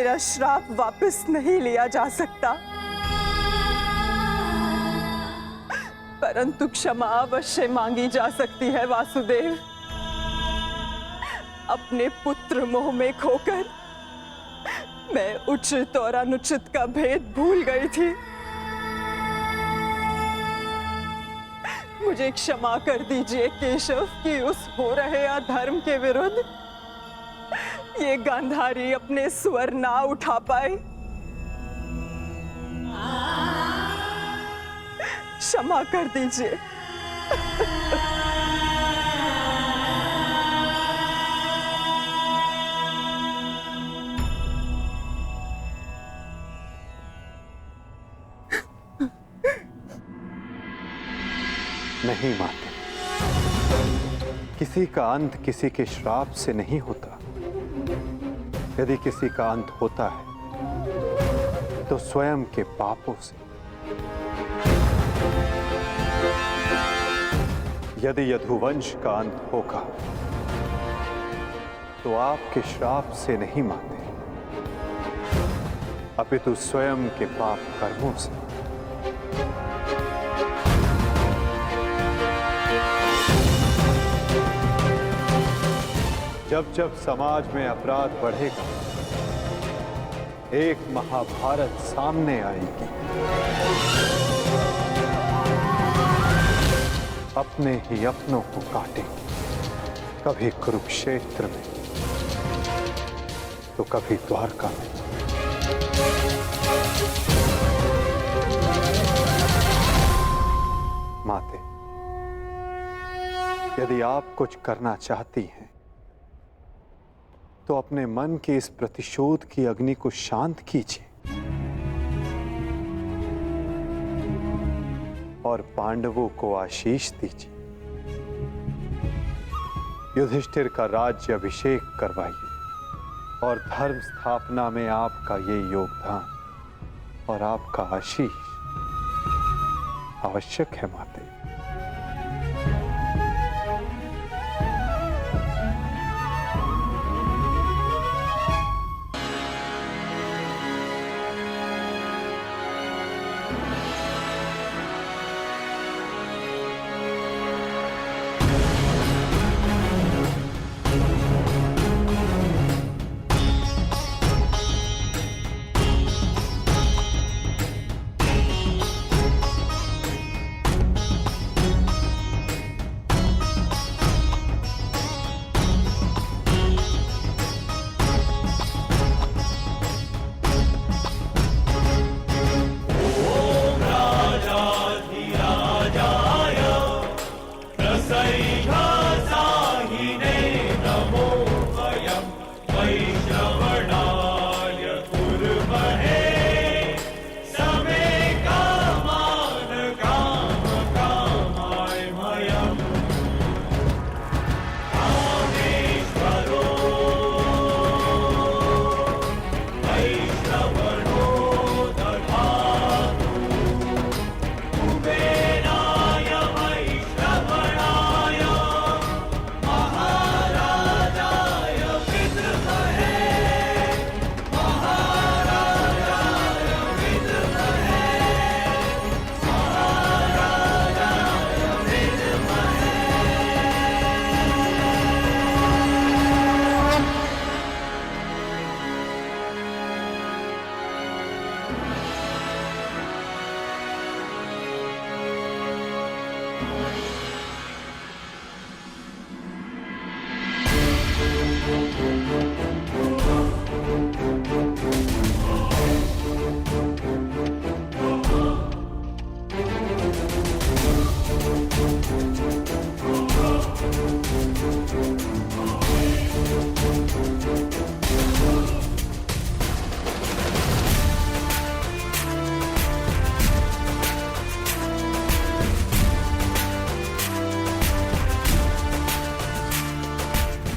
तेरा श्राप वापस नहीं लिया जा सकता, परंतु क्षमा अवश्य मांगी जा सकती है वासुदेव। अपने पुत्र मोह में खोकर मैं उचित और अनुचित का भेद भूल गई थी। मुझे क्षमा कर दीजिए केशव कि उस हो रहे अधर्म के विरुद्ध ये गांधारी अपने स्वर ना उठा पाए। क्षमा कर दीजिए। नहीं माते, किसी का अंत किसी के श्राप से नहीं होता। यदि किसी का अंत होता है तो स्वयं के पापों से। यदि यदुवंश का अंत होगा तो आपके श्राप से नहीं माते, अपितु स्वयं के पाप कर्मों से। जब जब समाज में अपराध बढ़ेगा, एक महाभारत सामने आएगी। अपने ही अपनों को काटेंगे, कभी कुरुक्षेत्र में तो कभी द्वारका में। माते, यदि आप कुछ करना चाहती हैं तो अपने मन के इस प्रतिशोध की अग्नि को शांत कीजिए और पांडवों को आशीष दीजिए। युधिष्ठिर का राज्य अभिषेक करवाइए और धर्म स्थापना में आपका ये योगदान और आपका आशीष आवश्यक है माते।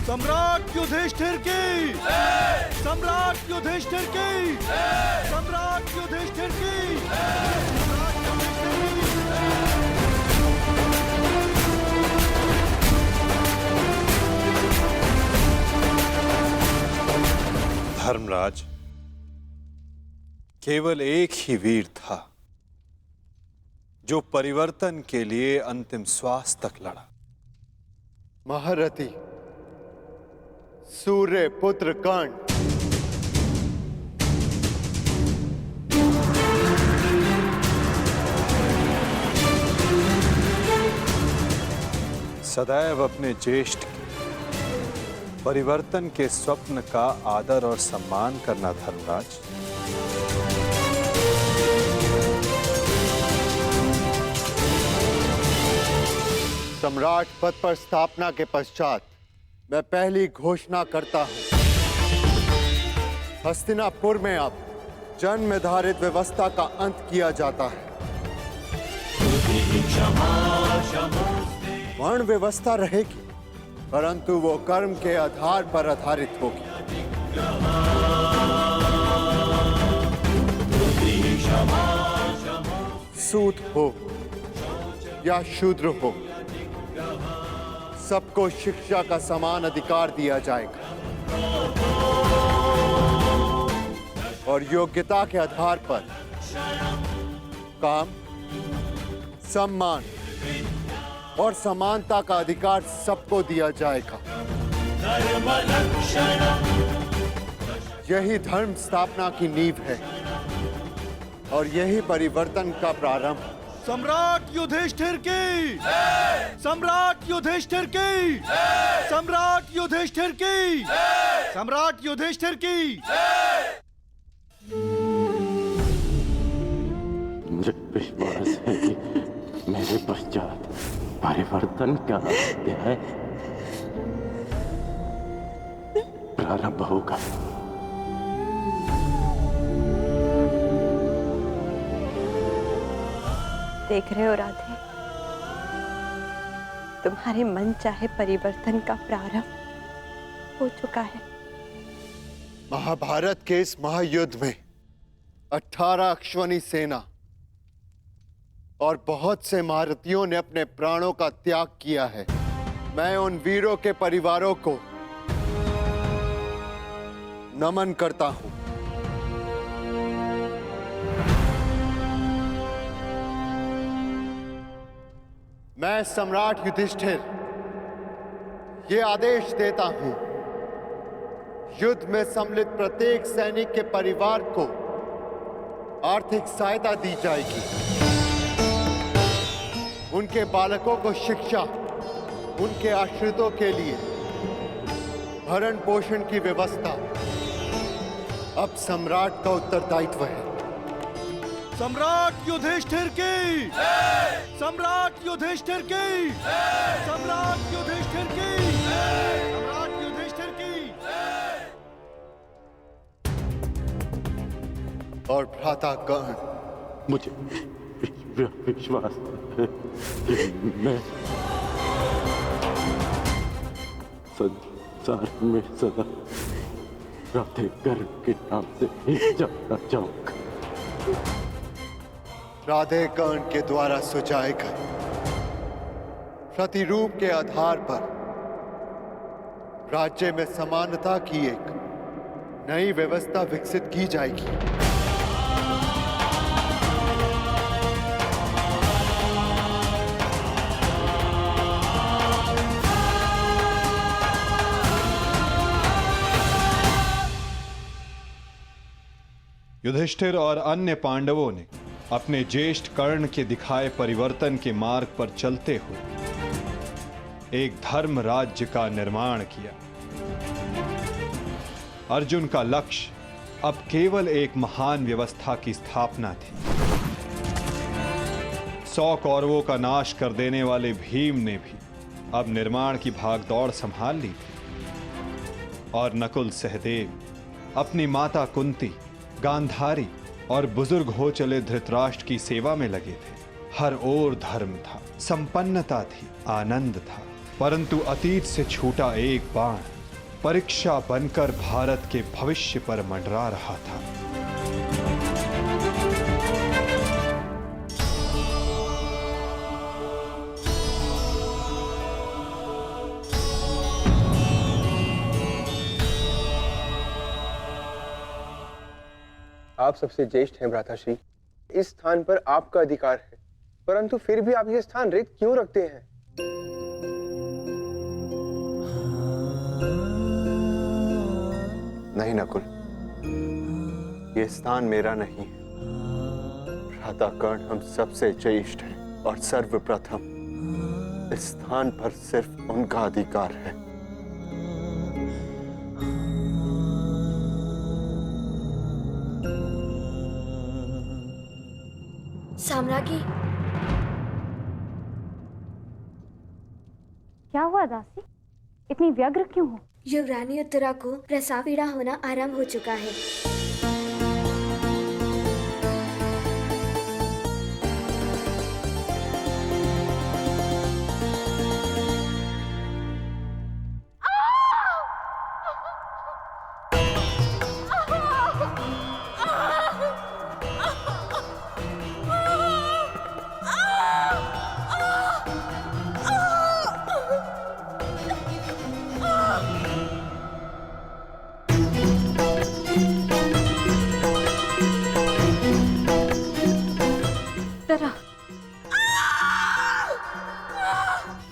सम्राट युधिष्ठिर की, सम्राट युधिष्ठिर की, सम्राट युधिष्ठिर की, धर्मराज, केवल एक ही वीर था जो परिवर्तन के लिए अंतिम श्वास तक लड़ा। महारथी सूर्य पुत्र कर्ण। सदैव अपने ज्येष्ठ के परिवर्तन के स्वप्न का आदर और सम्मान करना धर्मराज। सम्राट पद पर स्थापना के पश्चात मैं पहली घोषणा करता हूं, हस्तिनापुर में अब जन्म निर्धारित व्यवस्था का अंत किया जाता है। वर्ण व्यवस्था रहेगी, परंतु वो कर्म के आधार पर आधारित होगी। सूत हो या शूद्र हो, सबको शिक्षा का समान अधिकार दिया जाएगा और योग्यता के आधार पर काम, सम्मान और समानता का अधिकार सबको दिया जाएगा। यही धर्म स्थापना की नींव है और यही परिवर्तन का प्रारंभ। सम्राट युधिष्ठिर की, सम्राट युधिष्ठिर की, सम्राट युधिष्ठिर की, सम्राट युधिष्ठिर की। मुझे विश्वास है कि मेरे पश्चात परिवर्तन का अध्याय प्रारंभ होगा। देख रहे हो राधे, तुम्हारे मन चाहे परिवर्तन का प्रारंभ हो चुका है। महाभारत के इस महायुद्ध में 18 अश्वनी सेना और बहुत से महारथियों ने अपने प्राणों का त्याग किया है। मैं उन वीरों के परिवारों को नमन करता हूं। मैं सम्राट युधिष्ठिर ये आदेश देता हूं, युद्ध में सम्मिलित प्रत्येक सैनिक के परिवार को आर्थिक सहायता दी जाएगी। उनके बालकों को शिक्षा, उनके आश्रितों के लिए भरण पोषण की व्यवस्था अब सम्राट का उत्तरदायित्व है। सम्राट युधिष्ठिर की, सम्राट युधिष्ठिर की, सम्राट युधिष्ठिर की, सम्राट युधिष्ठिर की। और भ्राता कर्ण, मुझे विश्वास है कि मैं संसार में सदा राधे कर्ण के नाम से ही जाना चाहूंगा। राधे कर्ण के द्वारा सुझाए गए प्रतिरूप के आधार पर राज्य में समानता की एक नई व्यवस्था विकसित की जाएगी। युधिष्ठिर और अन्य पांडवों ने अपने ज्येष्ठ कर्ण के दिखाए परिवर्तन के मार्ग पर चलते हुए एक धर्म राज्य का निर्माण किया। अर्जुन का लक्ष्य अब केवल एक महान व्यवस्था की स्थापना थी। 100 कौरवों का नाश कर देने वाले भीम ने भी अब निर्माण की भागदौड़ संभाल ली थी और नकुल सहदेव अपनी माता कुंती, गांधारी और बुजुर्ग हो चले धृतराष्ट्र की सेवा में लगे थे। हर ओर धर्म था, संपन्नता थी, आनंद था, परंतु अतीत से छूटा एक बाण परीक्षा बनकर भारत के भविष्य पर मंडरा रहा था। आप सबसे ज्येष्ठ हैं भ्राताश्री। इस स्थान पर आपका अधिकार है, परंतु फिर भी आप ये स्थान रिक्त क्यों रखते हैं? नहीं नकुल, ये स्थान मेरा नहीं है। भ्राता कर्ण हम सबसे ज्येष्ठ हैं और सर्वप्रथम इस स्थान पर सिर्फ उनका अधिकार है। साम्राज्ञी, क्या हुआ दासी? इतनी व्यग्र क्यों हो? युवरानी उत्तरा को प्रसव पीड़ा होना आरंभ हो चुका है।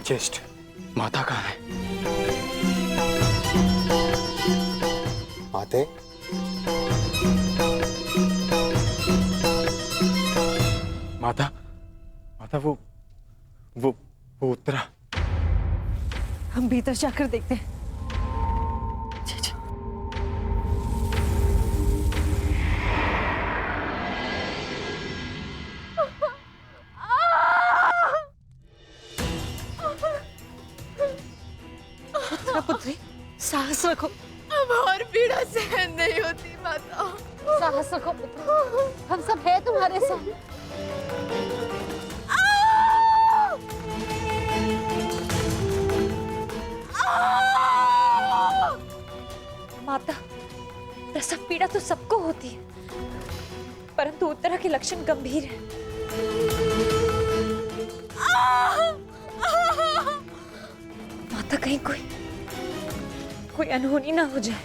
ज्येष्ठ, माता कहाँ है? माते, माता, माता वो उत्तरा। हम भीतर जाकर देखते हैं। पुत्री, साहस रखो। अब और पीड़ा सहन नहीं होती माता। साहस रखो पुत्र, हम सब है तुम्हारे साथ। माता, प्रसव पीड़ा तो सबको होती है, परंतु उत्तरा के लक्षण गंभीर हैं। माता, कहीं कोई अनहोनी ना हो जाए।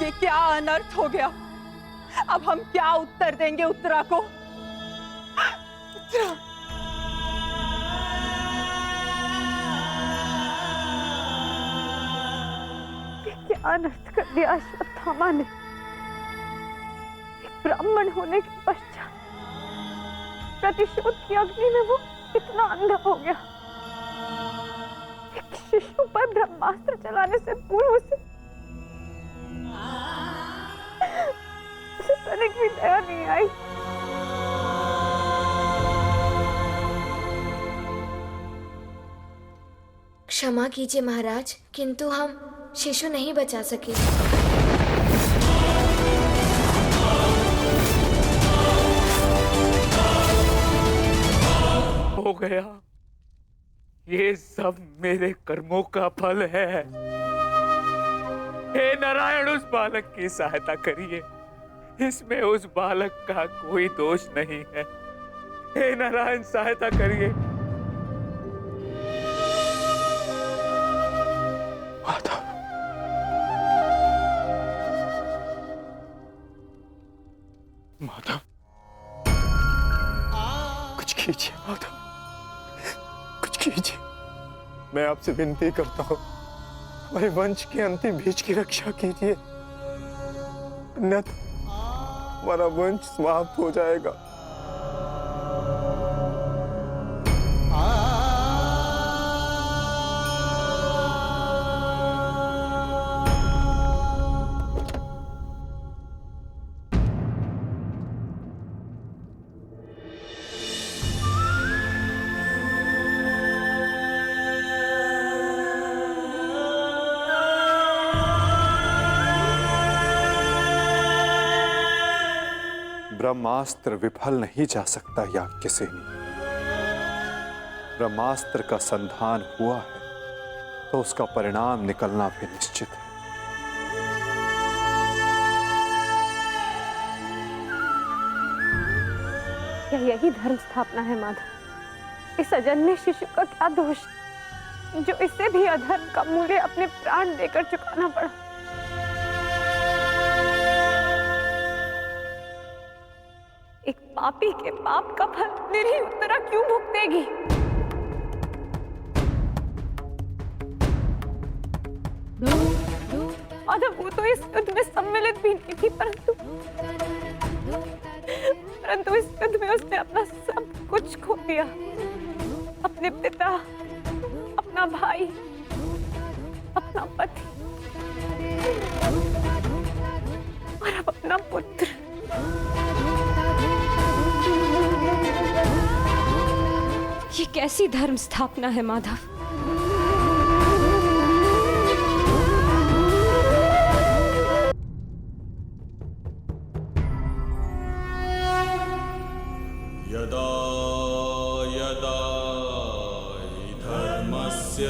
ये क्या अनर्थ हो गया? अब हम क्या उत्तर देंगे उत्तरा को? उत्तरा, क्या अनर्थ कर दिया अश्वत्थामा ने। एक ब्राह्मण होने के पश्चात प्रतिशोध की अग्नि में वो इतना अंधा हो गया। एक शिशु पर ब्रह्मास्त्र चलाने से पूर्व उसे तनिक भी दया नहीं आई। क्षमा कीजिए महाराज, किंतु हम शिशु नहीं बचा सके। हो गया, ये सब मेरे कर्मों का फल है। हे नारायण, उस बालक की सहायता करिए। इसमें उस बालक का कोई दोष नहीं है। हे नारायण, सहायता करिए। माता, माता, कुछ कीजिए माता, कुछ कीजिए। मैं आपसे विनती करता हूँ, हमारे वंश के अंतिम बीज की रक्षा कीजिए, अन्यथा हमारा वंश समाप्त हो जाएगा। ब्रह्मास्त्र विफल नहीं जा सकता याज्ञसेनी। ब्रह्मास्त्र का संधान हुआ है तो उसका परिणाम निकलना भी निश्चित है। क्या यही धर्म स्थापना है माधव? इस अजन्मे शिशु का क्या दोष जो इससे भी अधर्म का मूल्य अपने प्राण देकर चुकाना पड़ा? एक पापी के पाप का फल निरीह उत्तरा क्यों भुगतेगी? माधव, वो तो इस युद्ध में सम्मिलित भी नहीं थी, परंतु इस युद्ध में उसने अपना सब कुछ खो दिया। अपने पिता, अपना भाई, अपना पति और अब अपना पुत्र। ये कैसी धर्म स्थापना है माधव? यदा यदा हि धर्मस्य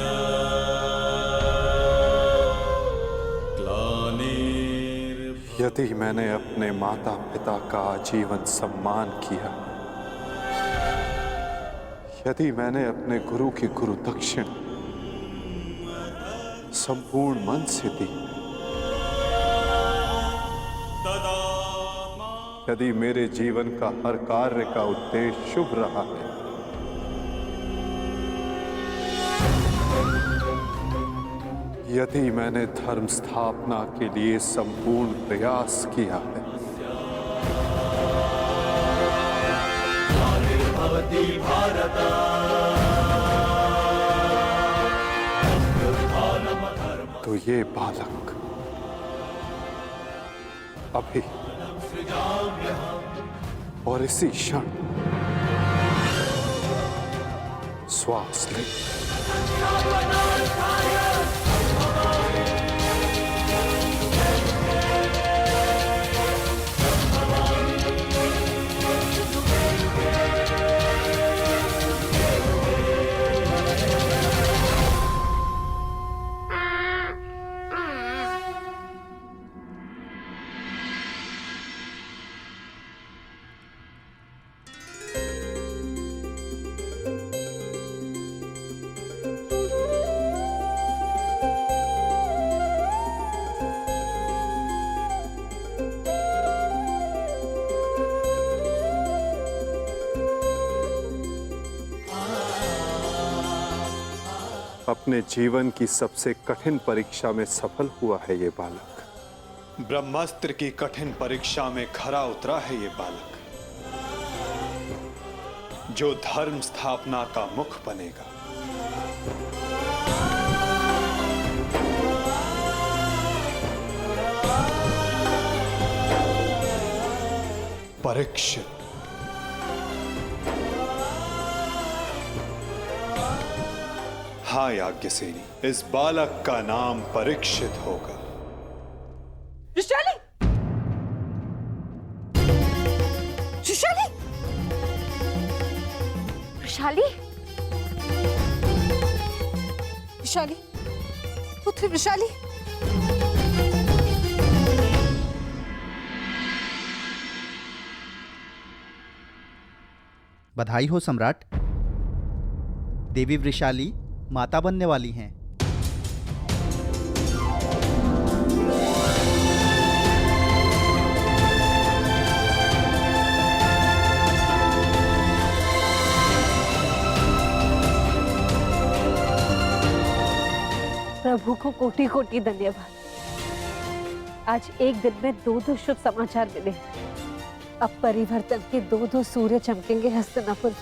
ग्लानिर्भवति। यदि मैंने अपने माता पिता का आजीवन सम्मान किया, यदि मैंने अपने गुरु की गुरु दक्षिण संपूर्ण मन से दी, यदि मेरे जीवन का हर कार्य का उद्देश्य शुभ रहा है, यदि मैंने धर्म स्थापना के लिए संपूर्ण प्रयास किया है, तो ये बालक अभी और इसी क्षण श्वास ले। अपने जीवन की सबसे कठिन परीक्षा में सफल हुआ है ये बालक। ब्रह्मास्त्र की कठिन परीक्षा में खरा उतरा है ये बालक, जो धर्म स्थापना का मुख बनेगा। परीक्षित। हाँ याज्ञसेनी, इस बालक का नाम परीक्षित होगा। विशाली! विशाली! विशाली? विशाली, पुत्री विशाली। बधाई हो सम्राट। देवी वृषाली माता बनने वाली हैं। प्रभु को कोटि कोटि धन्यवाद। आज एक दिन में दो शुभ समाचार मिले। अब परिवर्तन के दो सूर्य चमकेंगे हस्तिनापुर।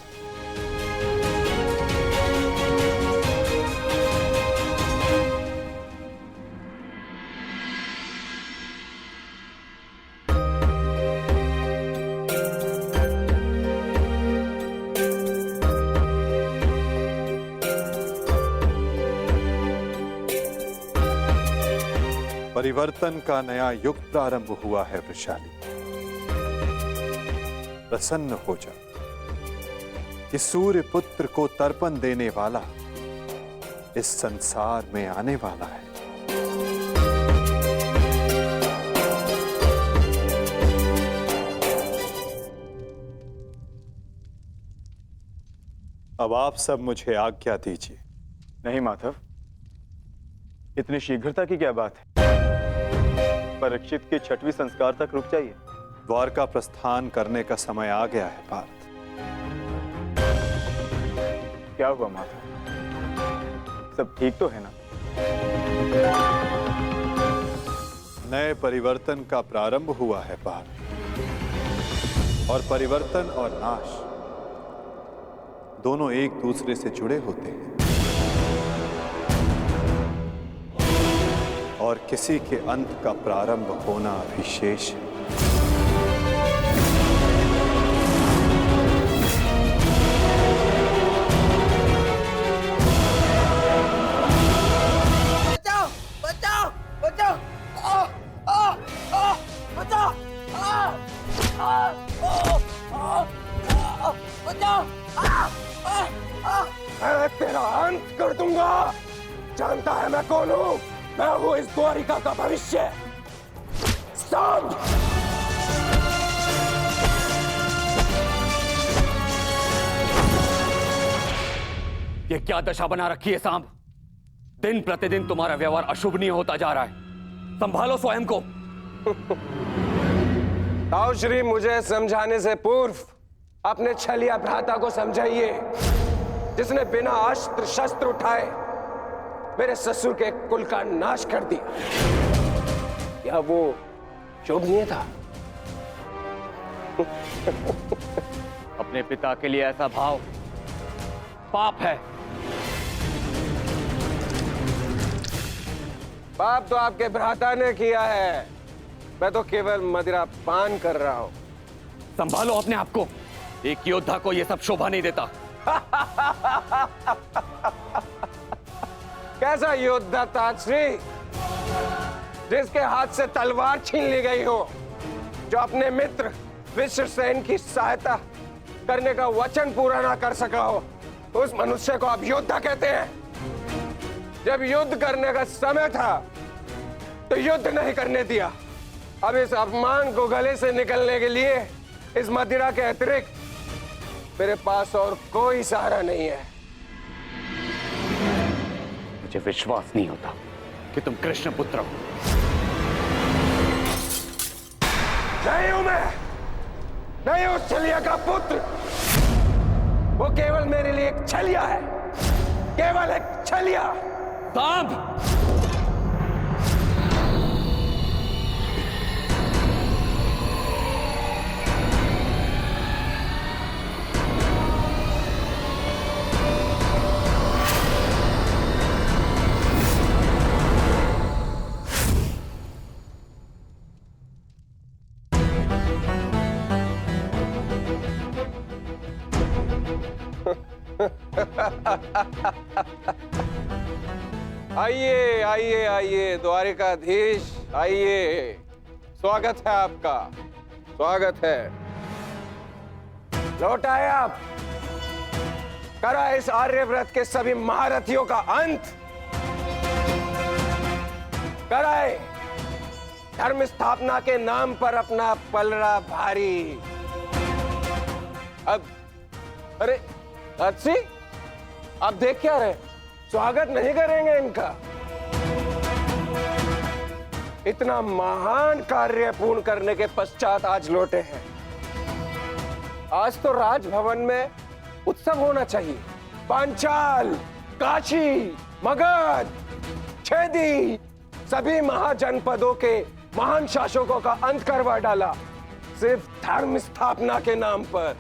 परिवर्तन का नया युग प्रारंभ हुआ है वृषाली। प्रसन्न हो जा कि सूर्य पुत्र को तर्पण देने वाला इस संसार में आने वाला है। अब आप सब मुझे आज्ञा दीजिए। नहीं माधव, इतनी शीघ्रता की क्या बात है? परीक्षित के 6वें संस्कार तक रुक जाइए। द्वारका प्रस्थान करने का समय आ गया है पार्थ। क्या हुआ माधव? सब ठीक तो है ना? नए परिवर्तन का प्रारंभ हुआ है पार्थ, और परिवर्तन और नाश दोनों एक दूसरे से जुड़े होते हैं, और किसी के अंत का प्रारंभ होना अभी शेष है। बचाओ बचाओ बचाओ, बचाओ, बचाओ। मैं तेरा अंत कर दूंगा। जानता है मैं कौन हूं? मैं हूं इस द्वारिका का भविष्य। सांब! ये क्या दशा बना रखी है सांब? दिन प्रतिदिन तुम्हारा व्यवहार अशुभनीय होता जा रहा है। संभालो स्वयं को। ताऊ श्री, मुझे समझाने से पूर्व अपने छलिया भ्राता को समझाइए, जिसने बिना अस्त्र शस्त्र उठाए मेरे ससुर के कुल का नाश कर दिया। क्या वो शोभनीय था? अपने पिता के लिए ऐसा भाव पाप है। पाप तो आपके भ्राता ने किया है, मैं तो केवल मदिरा पान कर रहा हूं। संभालो अपने आप को। एक योद्धा को यह सब शोभा नहीं देता। कैसा योद्धा ताजश्री, जिसके हाथ से तलवार छीन ली गई हो, जो अपने मित्र विश्वसेन की सहायता करने का वचन पूरा ना कर सका हो, उस मनुष्य को आप योद्धा कहते हैं? जब युद्ध करने का समय था तो युद्ध नहीं करने दिया। अब इस अपमान को गले से निकलने के लिए इस मदिरा के अतिरिक्त मेरे पास और कोई सहारा नहीं है। मुझे विश्वास नहीं होता कि तुम कृष्ण पुत्र हो। नहीं हूं मैं, नहीं हूं छलिया का पुत्र। वो केवल मेरे लिए एक छलिया है, केवल एक छलिया। सांब! आइए आइए आइए द्वारिकाधीश, आइए। स्वागत है आपका, स्वागत है। लौट आए आप। करा इस आर्यव्रत के सभी महारथियों का अंत। कराए धर्म स्थापना के नाम पर अपना पलड़ा भारी। अब अरे अच्छी, आप देख क्या रहे? स्वागत नहीं करेंगे इनका? इतना महान कार्य पूर्ण करने के पश्चात आज लौटे हैं। आज तो राजभवन में उत्सव होना चाहिए। पांचाल, काशी, मगध, छेदी, सभी महाजनपदों के महान शासकों का अंत करवा डाला, सिर्फ धर्म स्थापना के नाम पर।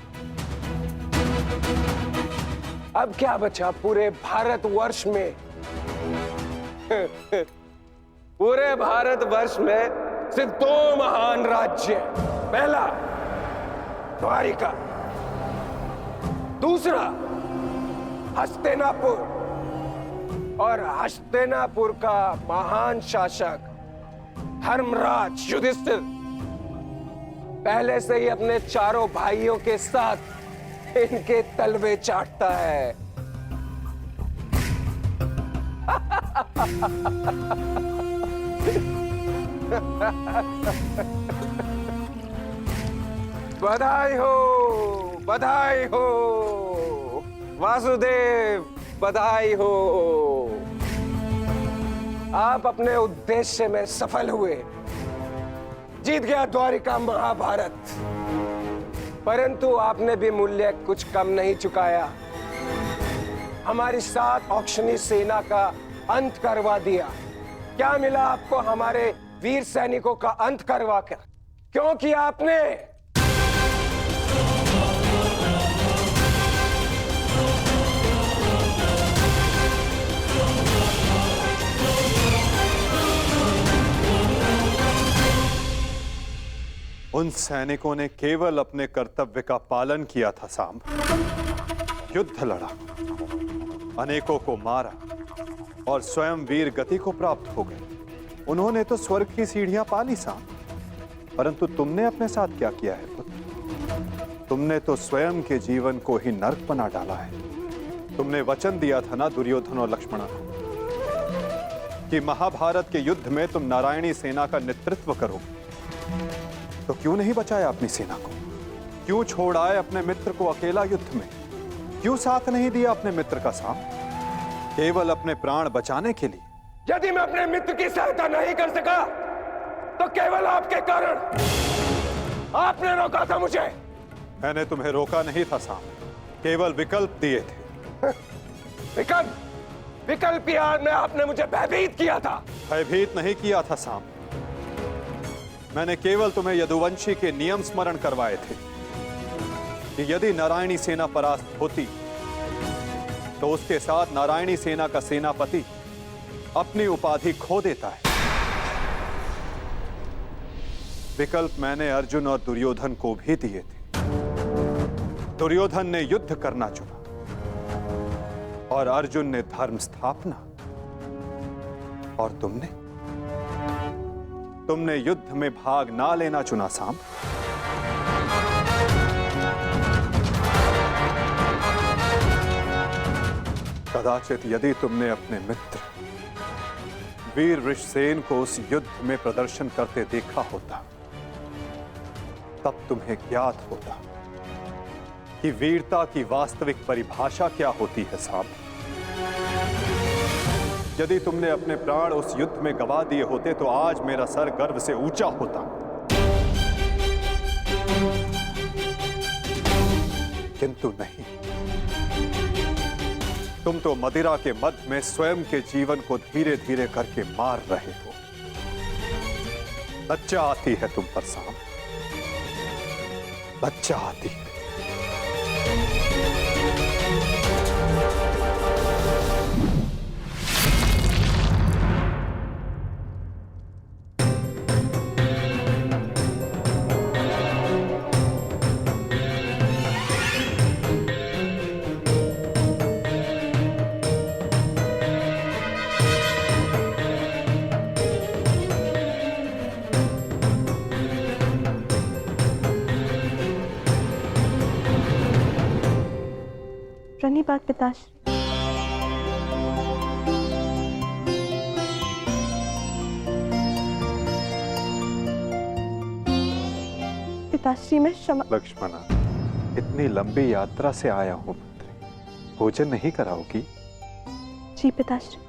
अब क्या बचा पूरे भारतवर्ष में? पूरे भारतवर्ष में सिर्फ दो महान राज्य। पहला द्वारिका, दूसरा हस्तिनापुर। और हस्तिनापुर का महान शासक धर्मराज युधिष्ठिर पहले से ही अपने चारों भाइयों के साथ इनके तलवे चाटता है। बधाई हो, बधाई हो वासुदेव, बधाई हो। आप अपने उद्देश्य में सफल हुए, जीत गया द्वारिका महाभारत। परंतु आपने भी मूल्य कुछ कम नहीं चुकाया, हमारी 7 औक्षणी सेना का अंत करवा दिया। क्या मिला आपको हमारे वीर सैनिकों का अंत करवाकर? क्योंकि आपने उन सैनिकों ने केवल अपने कर्तव्य का पालन किया था सांब। युद्ध लड़ा, अनेकों को मारा और स्वयं वीर गति को प्राप्त हो गए। उन्होंने तो स्वर्ग की सीढ़ियां पाली सांब, परंतु तुमने अपने साथ क्या किया है पुत्र? तुमने तो स्वयं के जीवन को ही नर्क बना डाला है। तुमने वचन दिया था ना दुर्योधन और लक्ष्मण को कि महाभारत के युद्ध में तुम नारायणी सेना का नेतृत्व करोगे। तो क्यों नहीं बचाया अपनी सेना को? क्यों छोड़ आए अपने मित्र को अकेला युद्ध में? क्यों साथ नहीं दिया अपने मित्र का साथ? केवल अपने प्राण बचाने के लिए? यदि मैं अपने मित्र की सहायता नहीं कर सका तो केवल आपके कारण। आपने रोका था मुझे। मैंने तुम्हें रोका नहीं था साम, केवल विकल्प दिए थे। विकल्प? विकल्प यार में आपने मुझे भयभीत किया था। भयभीत नहीं किया था साम, मैंने केवल तुम्हें यदुवंशी के नियम स्मरण करवाए थे कि यदि नारायणी सेना परास्त होती तो उसके साथ नारायणी सेना का सेनापति अपनी उपाधि खो देता है। विकल्प मैंने अर्जुन और दुर्योधन को भी दिए थे। दुर्योधन ने युद्ध करना चुना और अर्जुन ने धर्म स्थापना। और तुमने युद्ध में भाग ना लेना चुना सांब। कदाचित यदि तुमने अपने मित्र वीर ऋषसेन को उस युद्ध में प्रदर्शन करते देखा होता, तब तुम्हें ज्ञात होता कि वीरता की वास्तविक परिभाषा क्या होती है सांब। यदि तुमने अपने प्राण उस युद्ध में गवा दिए होते तो आज मेरा सर गर्व से ऊंचा होता। किंतु नहीं, तुम तो मदिरा के मद में स्वयं के जीवन को धीरे धीरे करके मार रहे हो। लज्जा आती है तुम पर सांब, लज्जा आती है। प्रणिपात पिताश्री। पिताश्री मैं क्षमा। लक्ष्मणा, इतनी लंबी यात्रा से आया हूं पुत्री, भोजन नहीं कराओगी? जी पिताश्री।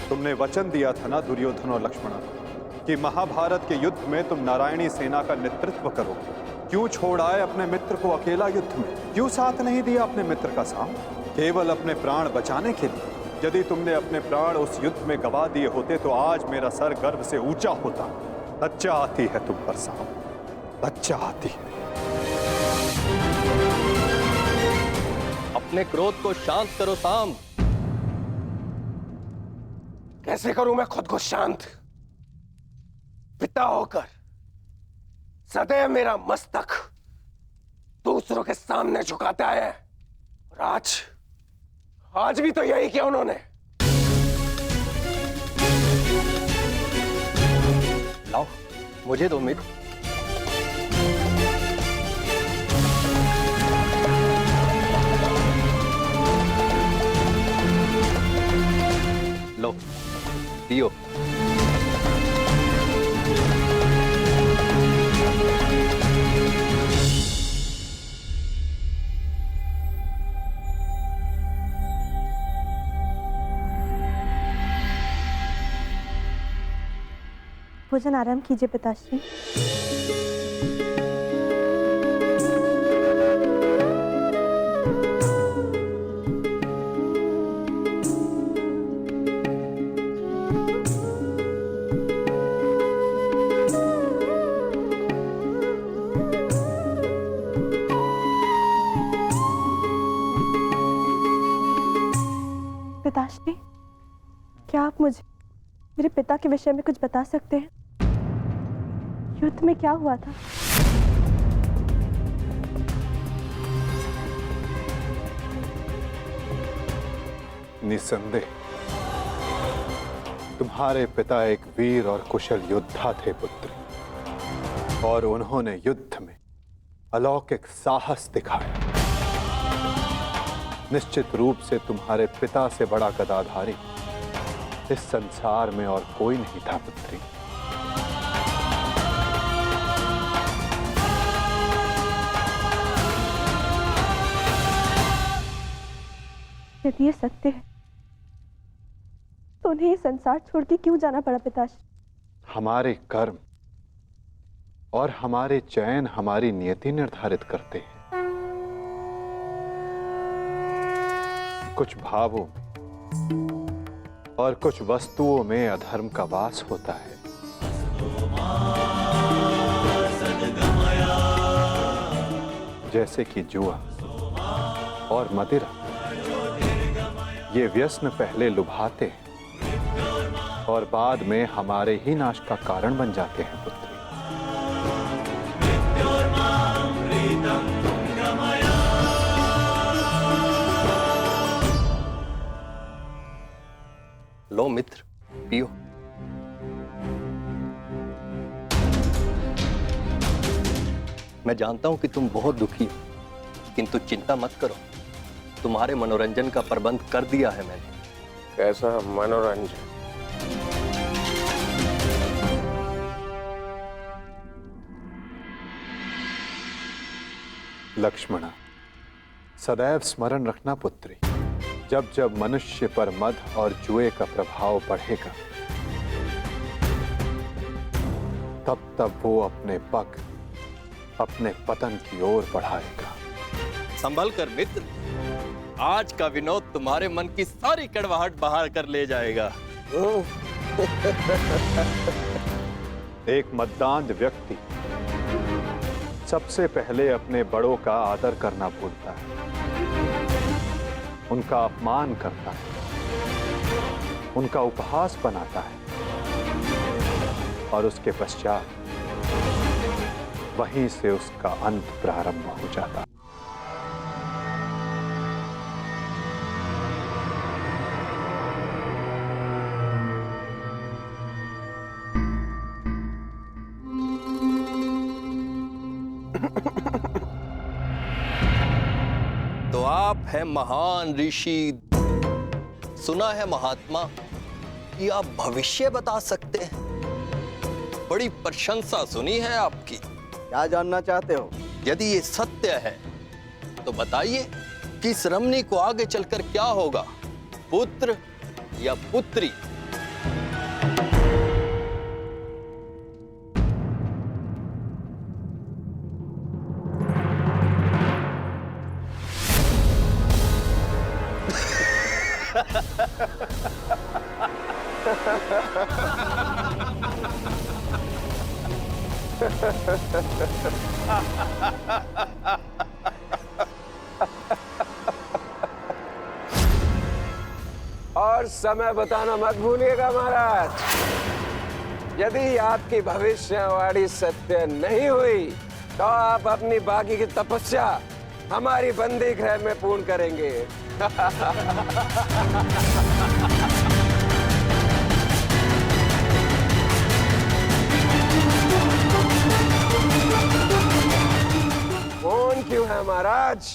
तुमने वचन दिया था ना दुर्योधन और लक्ष्मण को कि महाभारत के युद्ध में तुम नारायणी सेना का नेतृत्व करोगे। क्यों छोड़ आए अपने मित्र को अकेला युद्ध में? क्यों साथ नहीं दिया अपने मित्र का साथ? केवल अपने प्राण बचाने के लिए? यदि तुमने अपने प्राण उस युद्ध में गवा दिए होते तो आज मेरा सर गर्व से ऊंचा होता। लज्जा आती है तुम पर साम, लज्जा आती है। अपने क्रोध को शांत करो साम। कैसे करूं मैं खुद को शांत? पिता होकर सदैव मेरा मस्तक दूसरों के सामने झुकाता है, और आज भी तो यही किया उन्होंने। लाओ, मुझे दो मित्र। लो, पियो। भोजन आराम कीजिए पिताश्री। पिताश्री, क्या आप मुझे मेरे पिता के विषय में कुछ बता सकते हैं? युद्ध में क्या हुआ था? निसंदेह तुम्हारे पिता एक वीर और कुशल योद्धा थे पुत्री, और उन्होंने युद्ध में अलौकिक साहस दिखाया। निश्चित रूप से तुम्हारे पिता से बड़ा गदाधारी इस संसार में और कोई नहीं था पुत्री। यदि ये सत्य है तो उन्हें ये संसार छोड़ के क्यों जाना पड़ा पिताश्री? हमारे कर्म और हमारे चयन हमारी नियति निर्धारित करते हैं। कुछ भावों में और कुछ वस्तुओं में अधर्म का वास होता है। जैसे कि जुआ और मदिरा, ये व्यसन पहले लुभाते हैं और बाद में हमारे ही नाश का कारण बन जाते हैं पुत्री। लो मित्र, पियो। मैं जानता हूं कि तुम बहुत दुखी हो, किंतु चिंता मत करो, तुम्हारे मनोरंजन का प्रबंध कर दिया है मैंने। कैसा मनोरंजन? लक्ष्मणा, सदैव स्मरण रखना पुत्री, जब जब मनुष्य पर मद और जुए का प्रभाव बढ़ेगा, तब तब वो अपने पग अपने पतन की ओर बढ़ाएगा। संभल कर मित्र, आज का विनोद तुम्हारे मन की सारी कड़वाहट बाहर कर ले जाएगा। एक मद्दांध व्यक्ति सबसे पहले अपने बड़ों का आदर करना भूलता है, उनका अपमान करता है, उनका उपहास बनाता है, और उसके पश्चात वहीं से उसका अंत प्रारंभ हो जाता है। तो आप हैं महान ऋषि, सुना है महात्मा कि आप भविष्य बता सकते हैं। बड़ी प्रशंसा सुनी है आपकी। क्या जानना चाहते हो? यदि ये सत्य है तो बताइए कि इस रमणी को आगे चलकर क्या होगा, पुत्र या पुत्री? और समय बताना मत भूलिएगा महाराज। यदि आपकी भविष्यवाणी सत्य नहीं हुई तो आप अपनी बाकी की तपस्या हमारी बंदी गृह में पूर्ण करेंगे। कौन क्यों है महाराज?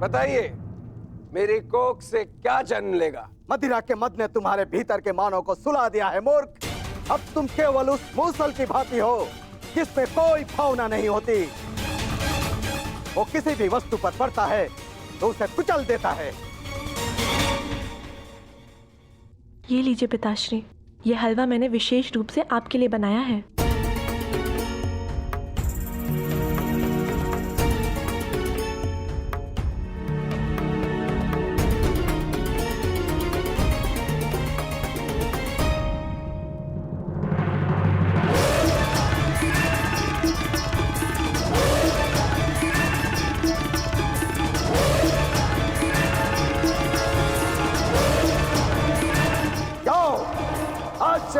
बताइए, मेरी कोख से क्या जन्म लेगा? मदिरा के मद ने तुम्हारे भीतर के मानव को सुला दिया है मूर्ख। अब तुम केवल उस मूसल की भांति हो जिसमें कोई भावना नहीं होती। वो किसी भी वस्तु पर पड़ता है तो उसे कुचल देता है। ये लीजिए पिताश्री, ये हलवा मैंने विशेष रूप से आपके लिए बनाया है।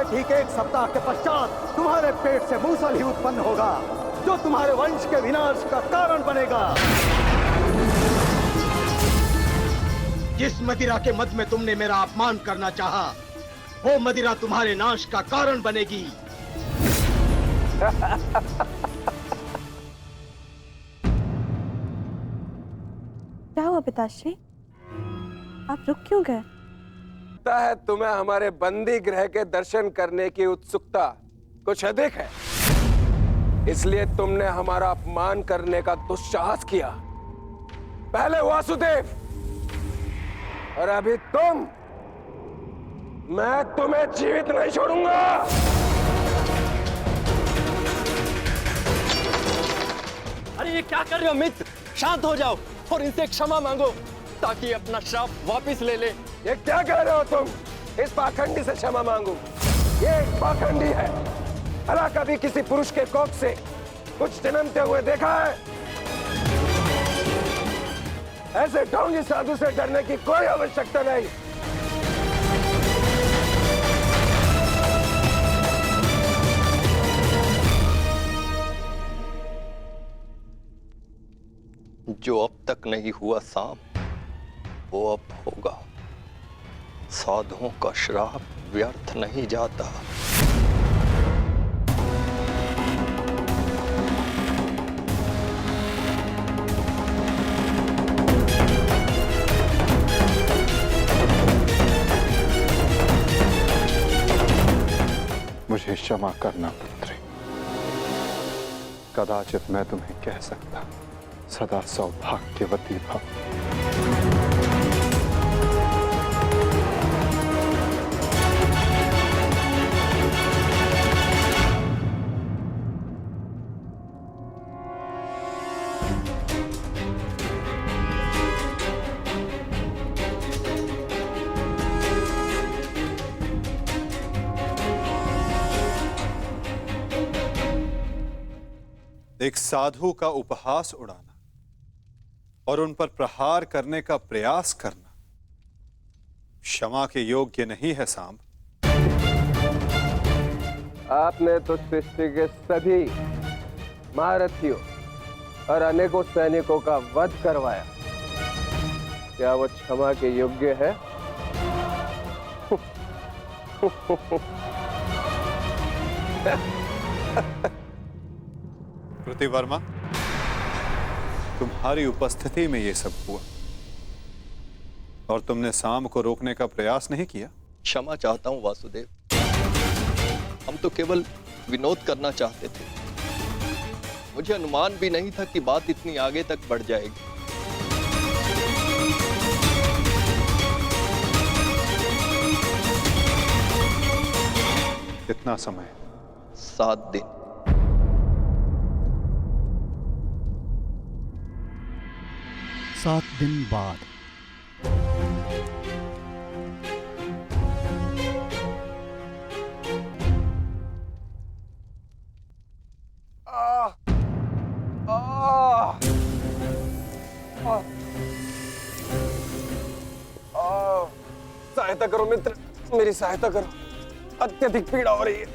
ठीक 1 सप्ताह के पश्चात तुम्हारे पेट से मूसल ही उत्पन्न होगा जो तुम्हारे वंश के विनाश का कारण बनेगा। जिस मदिरा के मद में तुमने मेरा अपमान करना चाहा, वो मदिरा तुम्हारे नाश का कारण बनेगी। क्या हुआ पिताश्री, आप रुक क्यों गए? है तुम्हें हमारे बंदी गृह के दर्शन करने की उत्सुकता कुछ अधिक है, इसलिए तुमने हमारा अपमान करने का दुस्साहस किया। पहले वासुदेव और अभी तुम। मैं तुम्हें जीवित नहीं छोड़ूंगा। अरे ये क्या कर रहे हो मित्र? शांत हो जाओ और इनसे क्षमा मांगो ताकि अपना श्राप वापस ले ले। ये क्या कह रहे हो तुम? इस पाखंडी से क्षमा मांगू? ये एक पाखंडी है। भला कभी किसी पुरुष के कोख से कुछ जन्मते हुए देखा है? ऐसे ढोंगी साधु से डरने की कोई आवश्यकता नहीं। जो अब तक नहीं हुआ साम, वो अब होगा। साधुओं का श्राप व्यर्थ नहीं जाता। मुझे क्षमा करना पुत्री। कदाचित मैं तुम्हें कह सकता सदा सौभाग्यवती भव। एक साधु का उपहास उड़ाना और उन पर प्रहार करने का प्रयास करना क्षमा के योग्य नहीं है सांब। आपने तो सृष्टि के सभी महारथियों और अनेकों सैनिकों का वध करवाया। क्या वो क्षमा के योग्य है? प्रतिवर्मा, तुम्हारी उपस्थिति में ये सब हुआ और तुमने साम को रोकने का प्रयास नहीं किया। क्षमा चाहता हूं वासुदेव, हम तो केवल विनोद करना चाहते थे। मुझे अनुमान भी नहीं था कि बात इतनी आगे तक बढ़ जाएगी। कितना समय? 7 दिन। सात दिन बाद सहायता करो मित्र, मेरी सहायता करो। अत्यधिक पीड़ा हो रही है।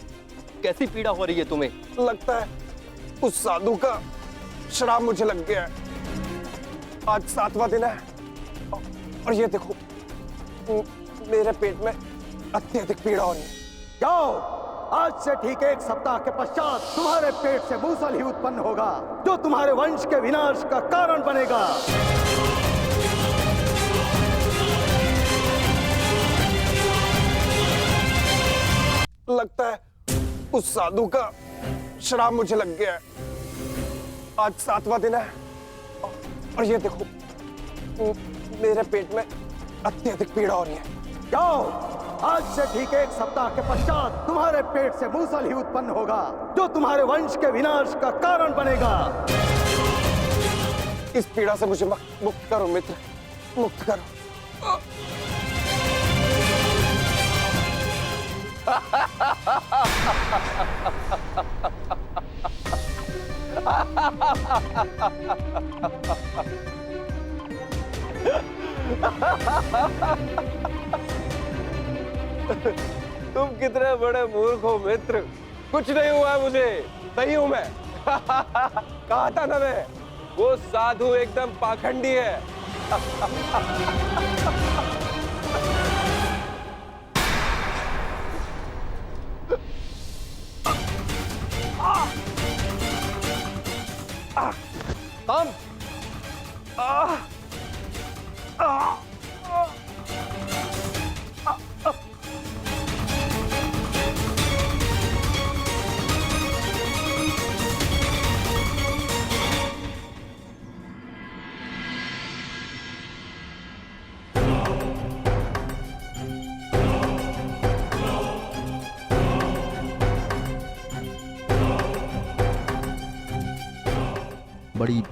कैसी पीड़ा हो रही है तुम्हें? लगता है उस साधु का श्राप मुझे लग गया है। आज 7वां दिन है और ये देखो मेरे पेट में अत्यधिक पीड़ा हो रही है। जाओ, आज से ठीक 1 सप्ताह के पश्चात तुम्हारे पेट से मूसल ही उत्पन्न होगा जो तुम्हारे वंश के विनाश का कारण बनेगा। लगता है उस साधु का श्राप मुझे लग गया है। आज 7वां दिन है और ये देखो मेरे पेट में अत्यधिक पीड़ा हो रही है। जाओ, आज से ठीक 1 सप्ताह के पश्चात तुम्हारे पेट से मूसल ही उत्पन्न होगा जो तुम्हारे वंश के विनाश का कारण बनेगा। इस पीड़ा से मुझे मुक्त करो मित्र, मुक्त करो। तुम कितने बड़े मूर्ख हो मित्र। कुछ नहीं हुआ मुझे, सही हूं मैं। कहा था ना मैं, वो साधु एकदम पाखंडी है। बड़ी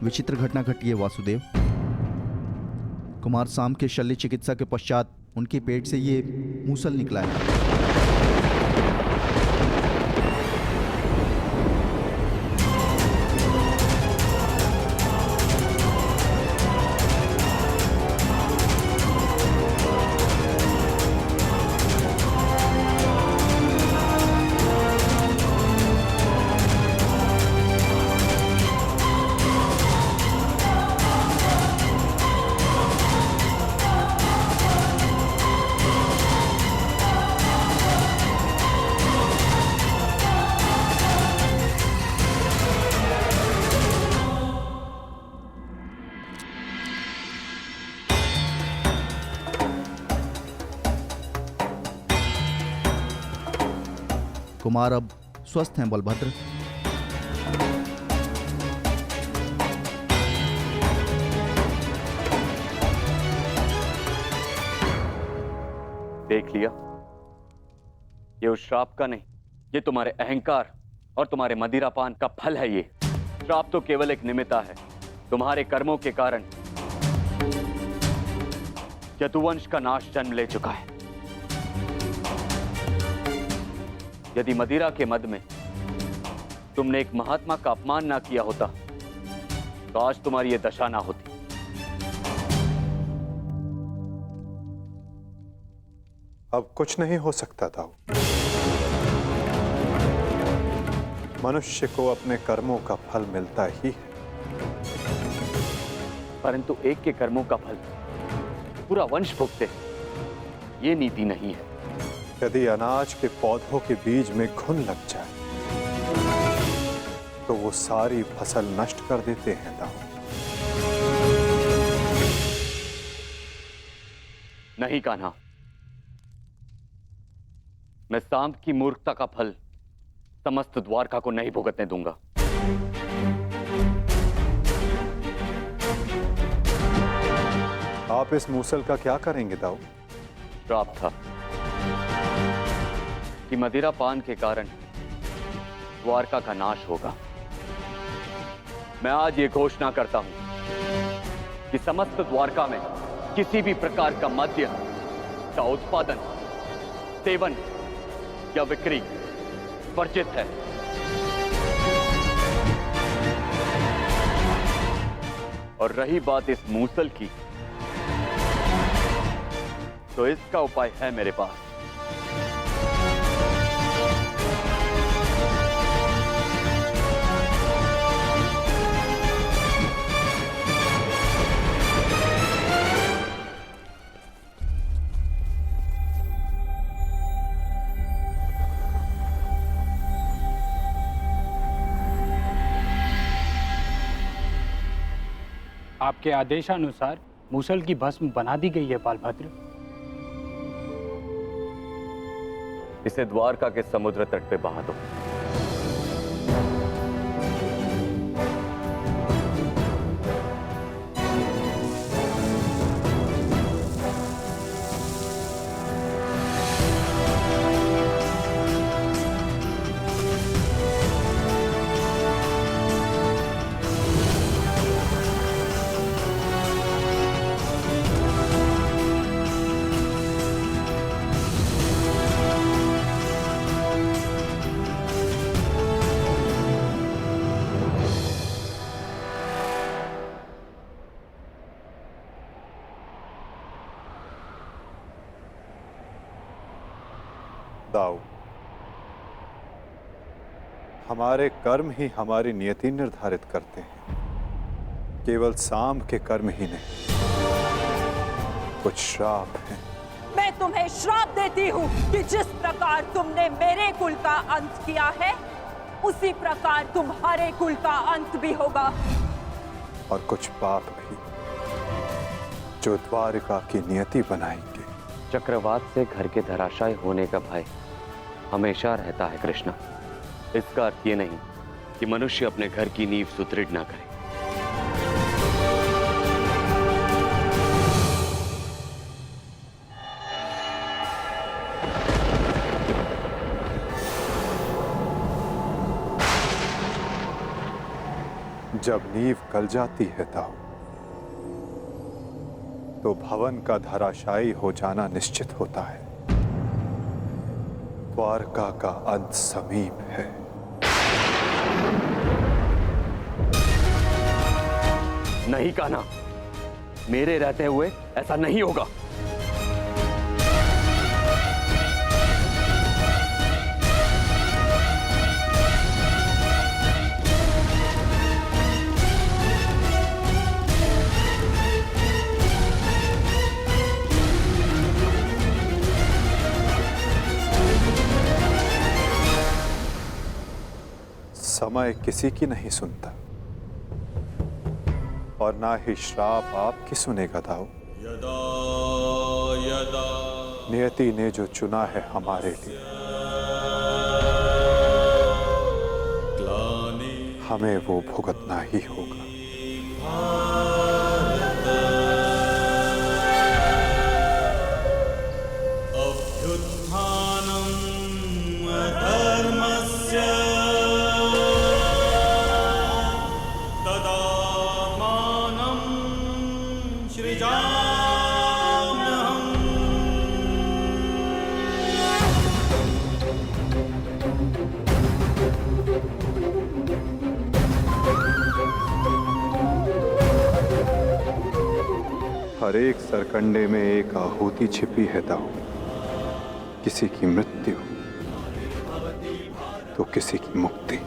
विचित्र घटना घटी है वासुदेव। कुमार साम के शल्य चिकित्सा के पश्चात उनके पेट से ये मूसल निकला है। कुमार अब स्वस्थ हैं बलभद्र। देख लिया, ये उस श्राप का नहीं, ये तुम्हारे अहंकार और तुम्हारे मदिरापान का फल है। ये श्राप तो केवल एक निमित्ता है। तुम्हारे कर्मों के कारण यदुवंश का नाश जन्म ले चुका है। यदि मदिरा के मद में तुमने एक महात्मा का अपमान ना किया होता तो आज तुम्हारी ये दशा ना होती। अब कुछ नहीं हो सकता था। मनुष्य को अपने कर्मों का फल मिलता ही है, परंतु एक के कर्मों का फल पूरा वंश भुगते, ये नीति नहीं है। यदि अनाज के पौधों के बीज में घुन लग जाए तो वो सारी फसल नष्ट कर देते हैं दाऊ। नहीं कान्हा, मैं सांप की मूर्खता का फल समस्त द्वारका को नहीं भुगतने दूंगा। आप इस मूसल का क्या करेंगे दाऊ? श्राप था कि मदिरा पान के कारण द्वारका का नाश होगा। मैं आज ये घोषणा करता हूं कि समस्त द्वारका में किसी भी प्रकार का मद्य का उत्पादन, सेवन या बिक्री वर्जित है। और रही बात इस मूसल की, तो इसका उपाय है मेरे पास। आपके आदेशानुसार मूसल की भस्म बना दी गई है बालभद्र। इसे द्वारका के समुद्र तट पे बहा दो। दाऊ, हमारे कर्म ही हमारी नियति निर्धारित करते हैं, केवल सांब के कर्म ही नहीं। कुछ श्राप हैं। मैं तुम्हें श्राप देती हूँ कि जिस प्रकार तुमने मेरे कुल का अंत किया है, उसी प्रकार तुम्हारे कुल का अंत भी होगा। और कुछ पाप भी जो द्वारिका की नियति बनाएंगे। चक्रवात से घर के धराशायी होने का भय हमेशा रहता है कृष्णा। इसका अर्थ ये नहीं कि मनुष्य अपने घर की नींव सुदृढ़ ना करे। जब नींव गल जाती है दाऊ, तो भवन का धराशायी हो जाना निश्चित होता है। द्वारका का अंत समीप है। नहीं कान्हा, मेरे रहते हुए ऐसा नहीं होगा। समय किसी की नहीं सुनता और ना ही श्राप आपकी सुनेगा दाऊ। यदा यदा नियति ने जो चुना है हमारे लिए, हमें वो भुगतना ही होगा। अभ्युत्थानम् अधर्मस्य तदात्मानं सृजाम्यहम्। हर एक सरकंडे में एक आहुति छिपी है दाऊ। किसी की मृत्यु तो किसी की मुक्ति।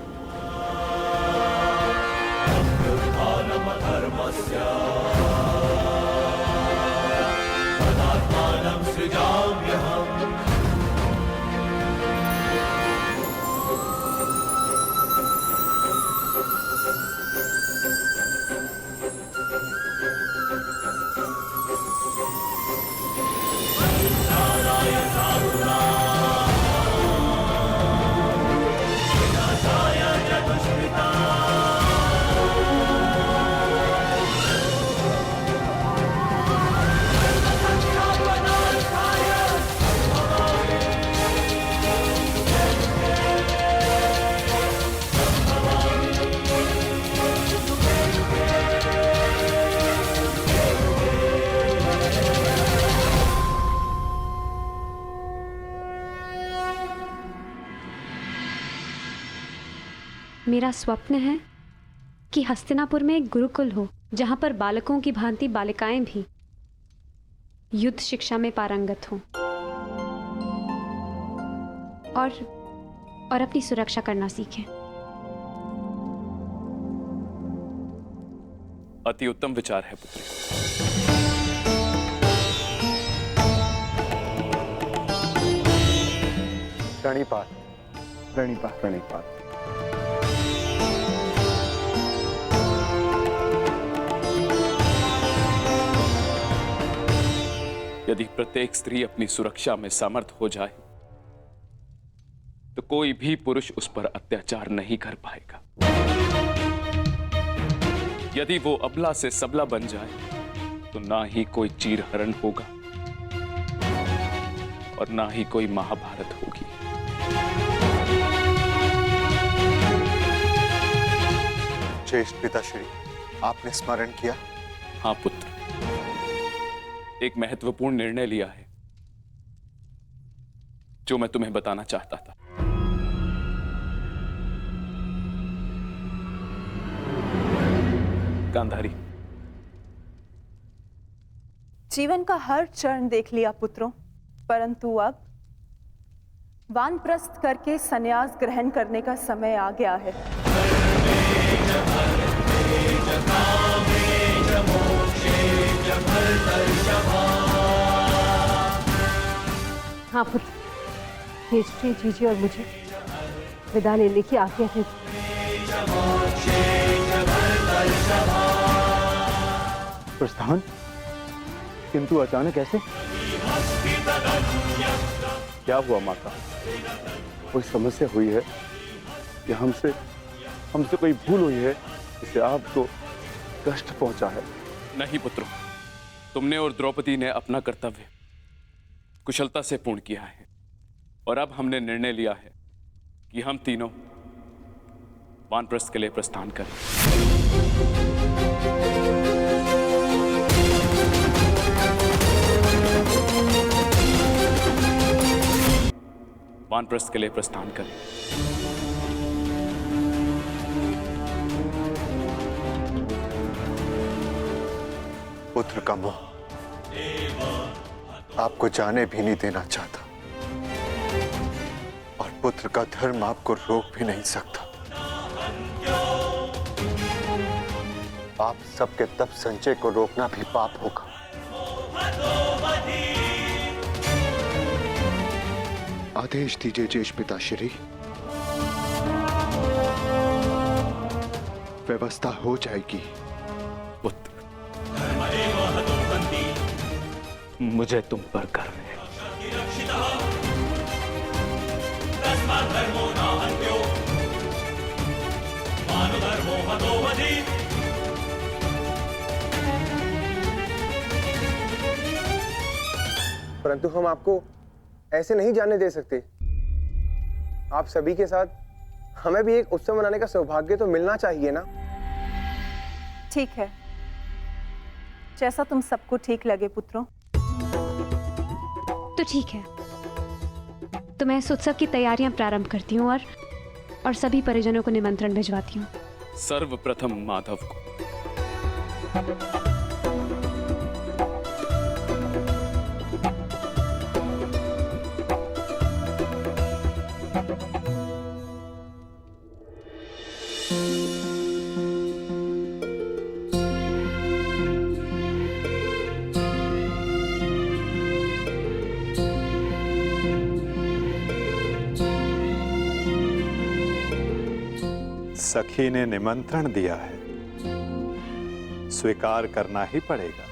मेरा स्वप्न है कि हस्तिनापुर में एक गुरुकुल हो, जहां पर बालकों की भांति बालिकाएं भी युद्ध शिक्षा में पारंगत हों और अपनी सुरक्षा करना सीखें। अति उत्तम विचार है पुत्री। प्रणिपात, प्रणिपात, प्रणिपात। यदि प्रत्येक स्त्री अपनी सुरक्षा में समर्थ हो जाए तो कोई भी पुरुष उस पर अत्याचार नहीं कर पाएगा। यदि वो अबला से सबला बन जाए तो ना ही कोई चीरहरण होगा और ना ही कोई महाभारत होगी। ज्येष्ठ पिताश्री, आपने स्मरण किया? हाँ पुत्र, एक महत्वपूर्ण निर्णय लिया है जो मैं तुम्हें बताना चाहता था। गांधारी, जीवन का हर चरण देख लिया पुत्रों, परंतु अब वानप्रस्थ करके संन्यास ग्रहण करने का समय आ गया है। हाँ पुत्र, भेजते जीजी और मुझे विदा लेने की आज्ञा दे। प्रस्थान? किंतु अचानक ऐसे? क्या हुआ माता? कोई समस्या हुई है या हमसे कोई भूल हुई है जिससे आपको कष्ट पहुंचा है? नहीं पुत्रों, तुमने और द्रौपदी ने अपना कर्तव्य कुशलता से पूर्ण किया है और अब हमने निर्णय लिया है कि हम तीनों वानप्रस्थ के लिए प्रस्थान करें। वानप्रस्थ के लिए प्रस्थान करें। पुत्र का मोह आपको जाने भी नहीं देना चाहता और पुत्र का धर्म आपको रोक भी नहीं सकता। आप सबके तप संचय को रोकना भी पाप होगा। आदेश दीजिए ज्येष्ठ पिताश्री, व्यवस्था हो जाएगी। पुत्र, मुझे तुम पर गर्व है। परंतु हम आपको ऐसे नहीं जाने दे सकते। आप सभी के साथ हमें भी एक उत्सव मनाने का सौभाग्य तो मिलना चाहिए ना। ठीक है, जैसा तुम सबको ठीक लगे पुत्रों। तो ठीक है, तो मैं इस उत्सव की तैयारियां प्रारंभ करती हूँ और सभी परिजनों को निमंत्रण भिजवाती हूँ। सर्वप्रथम माधव को। सखी ने निमंत्रण दिया है, स्वीकार करना ही पड़ेगा।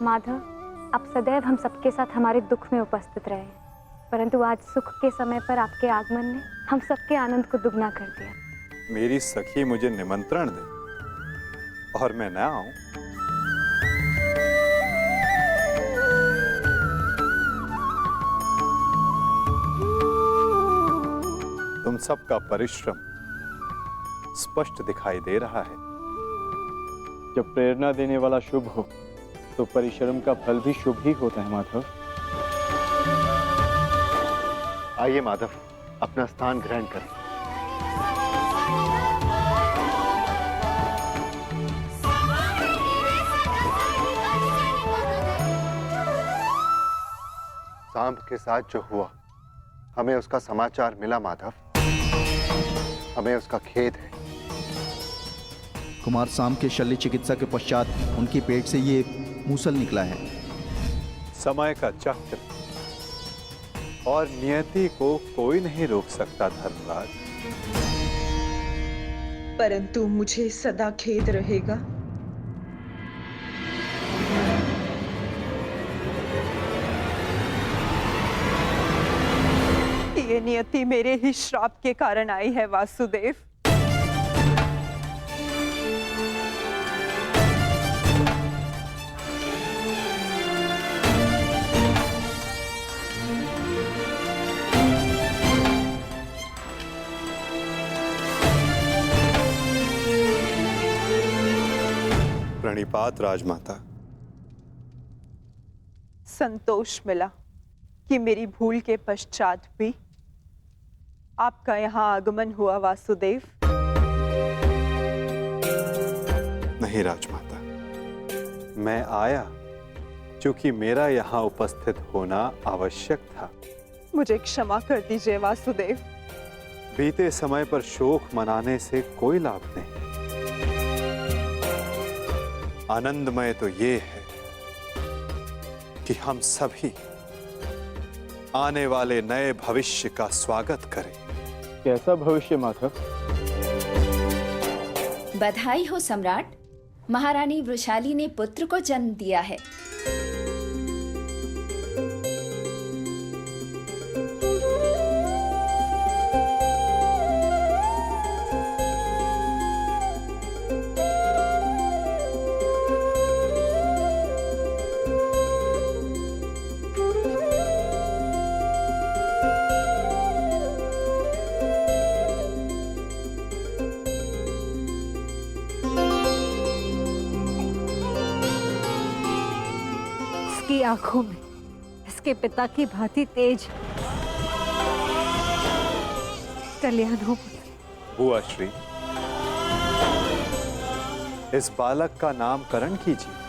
माधव, आप सदैव हम सबके साथ हमारे दुख में उपस्थित रहे, परंतु आज सुख के समय पर आपके आगमन ने हम सबके आनंद को दुगना कर दिया। मेरी सखी मुझे निमंत्रण दे और मैं ना आऊं? तुम सबका परिश्रम स्पष्ट दिखाई दे रहा है। जब प्रेरणा देने वाला शुभ हो तो परिश्रम का फल भी शुभ ही होता है माधव। आइए माधव, अपना स्थान ग्रहण करें। सांब के साथ जो हुआ, हमें उसका समाचार मिला माधव। हमें उसका खेद है। कुमार सांब के शल्य चिकित्सा के पश्चात उनके पेट से ये मूसल निकला है। समय का चक्र और नियति को कोई नहीं रोक सकता धर्मराज। परंतु मुझे सदा खेद रहेगा ये नियति मेरे ही श्राप के कारण आई है वासुदेव। प्रणिपात राजमाता। संतोष मिला कि मेरी भूल के पश्चात भी आपका यहाँ आगमन हुआ वासुदेव। नहीं राजमाता, मैं आया क्योंकि मेरा यहाँ उपस्थित होना आवश्यक था। मुझे क्षमा कर दीजिए वासुदेव। बीते समय पर शोक मनाने से कोई लाभ नहीं। आनंदमय तो ये है कि हम सभी आने वाले नए भविष्य का स्वागत करें। कैसा भविष्य माधव? बधाई हो सम्राट, महारानी वृषाली ने पुत्र को जन्म दिया है। इसकी आंखों में इसके पिता की भांति तेज कल्याण हो। बुआ श्री, इस बालक का नामकरण कीजिए।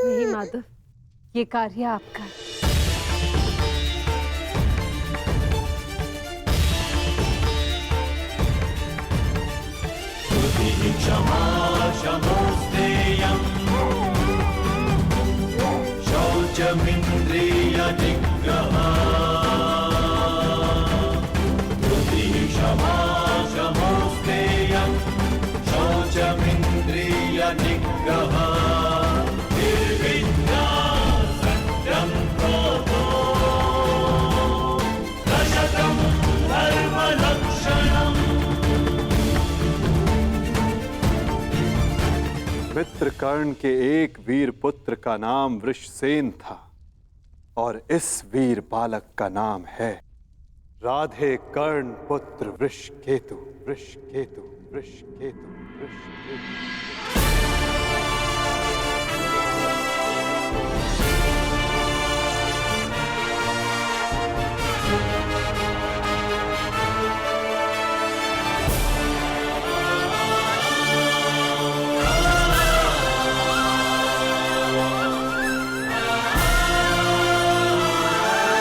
नहीं माधव, ये कार्य आपका है। क्षमा क्षमोस्तेयम् शौचमिन्द्रिय निग्रह क्षमा क्षमोस्तेयम् शौचमिन्द्रिय निग्रह निर्विद्या सत्यं क्रोधो दशकं धर्मलक्षणम्। मित्र कर्ण के एक वीर पुत्र का नाम वृषसेन था और इस वीर बालक का नाम है राधे कर्ण पुत्र वृषकेतु। वृषकेतु, वृषकेतु, वृषकेतु।